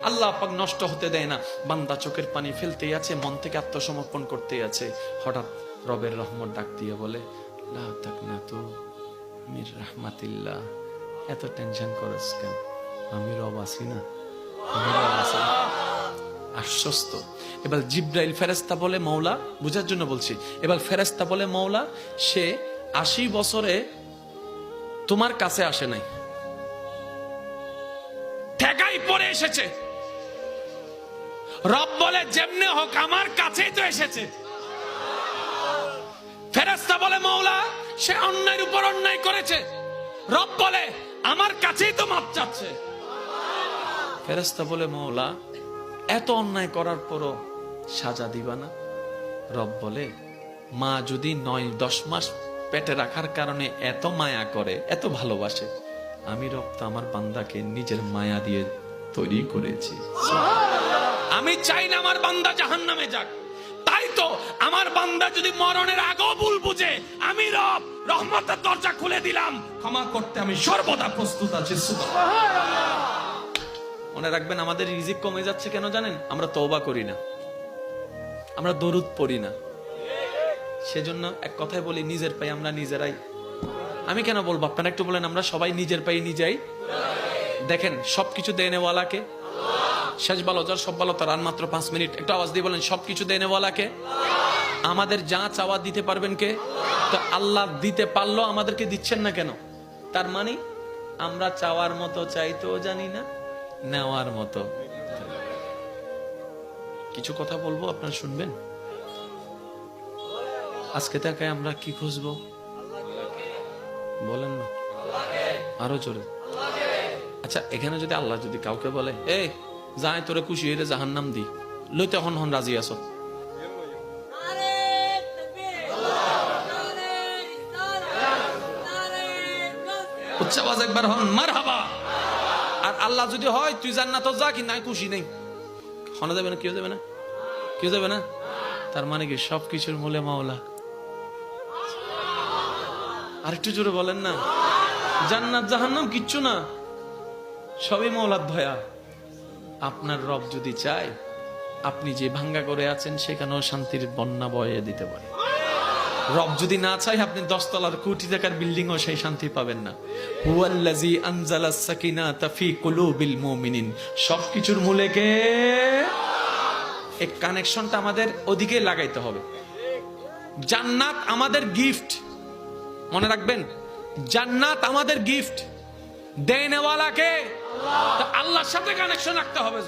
আল্লাহ পাক নষ্ট হতে দেয় না। বান্দা চোখের পানি ফেলতেই আছে, মন থেকে আত্মসমর্পণ করতেই আছে। হঠাৎ রবের রহমত ডাক দিয়ে বলে, লা তাকনাতু মির রাহমাতিল্লাহ। এত টেনশন করস কেন? আমি রব আছি না, আমি রব আছি। আশ্বস্ত। এবার জিব্রাইল ফেরেশতা বলে, মওলা, বুঝার জন্য বলছি, এবার ফেরেশতা বলে, মওলা, সে 80 বছরে তোমার কাছে আসে নাই, ঠেকাই পড়ে এসেছে। রব বলে, যেমনে হোক আমার কাছেই তো এসেছে। ফেরেশতা বলে, মওলা, সে অন্যায়ের উপর অন্যায় করেছে। রব বলে, আমার কাছেই তো মাপ চাচ্ছে। ফেরেশতা বলে, মওলা, এত অন্যায় করার পরও সাজা দিবা না? রব বলে, মা যদি 9-10 মাস পেটে রাখার কারণে এত মায়া করে, এত ভালোবাসে, আমি রব তো আমার বান্দাকে নিজের মায়া দিয়ে তৈরি করেছি। আমি চাই না আমার বান্দা জাহান্নামে যাক। তাই তো আমার বান্দা যদি মরণের আগেও ভুল বুঝে, আমি রব রহমতের দরজা খুলে দিলাম, ক্ষমা করতে আমি সর্বদা প্রস্তুত আছি। মনে রাখবেন, আমাদের রিজিক কমে যাচ্ছে কেন জানেন? আমরা তওবা করি না, আমরা দরুদ পড়ি না। সেজন্য এক কথায় বলি, নিজের পায়ে আমরা নিজেরাই। আমি কেন বলবো, আপনারা একটু বলেন, আমরা সবাই নিজের পায়ে নিজেই। দেখেন, সবকিছু দেনেওয়ালাকে। শেষ ভালো যার, সব ভালো তার। আর মাত্র 5 মিনিট, একটু আওয়াজ দিয়ে বলেন, সবকিছু দেনেওয়ালাকে। আমাদের যা চাওয়া দিতে পারবেন কে? তো আল্লাহ দিতে পারলো, আমাদেরকে দিচ্ছেন না কেন? তার মানে আমরা চাওয়ার মতো চাইতেও জানি না, নেওয়ার মতো। কিছু কথা বলবো, আপনারা শুনবেন। আজকে তাকে আমরা কি খুঁজবো? বলেন না, আরো জোরে। আচ্ছা, এখানে যদি আল্লাহ যদি কাউকে বলে, এ যাই তোরে খুশি হইলে জাহান্নাম দি, লইতে হন হন রাজি আছো? উচ্চ আওয়াজ একবার হন মারহাবা। আর আল্লাহ যদি হয়, তুই জান্নাত যা, কিন্তু আমি খুশি নেই, হনা যাবে না? কেউ যাবে না? কেউ যাবে না? তার মানে কি সবকিছুর মূলে মাওলা? আরেকটু জোরে বলেন না। জান্নাত জাহান্নাম কিচ্ছু না, সবই মাওলার দয়া। আপনার রব যদি চায়, আপনি যে ভাঙ্গা করে আছেন সেখানেও শান্তির বন্যা বয়ে দিতে পারে। রব যদি না চায়, আপনি 10 তলার কোটি টাকার বিল্ডিং ও সেই শান্তি পাবেন না। হুয়াল্লাযী আনজালাস সাকিনাতা ফি কুলুবিল মুমিনিন। সবকিছুর মূলে কে? এই কানেকশনটা আমাদের ওদিকে লাগাইতে হবে। জান্নাত আমাদের গিফট, মনে রাখবেন, জান্নাত আমাদের গিফট। দেনেওয়ালা কে? আল্লাহর সাথে কানেকশন রাখতে হবে।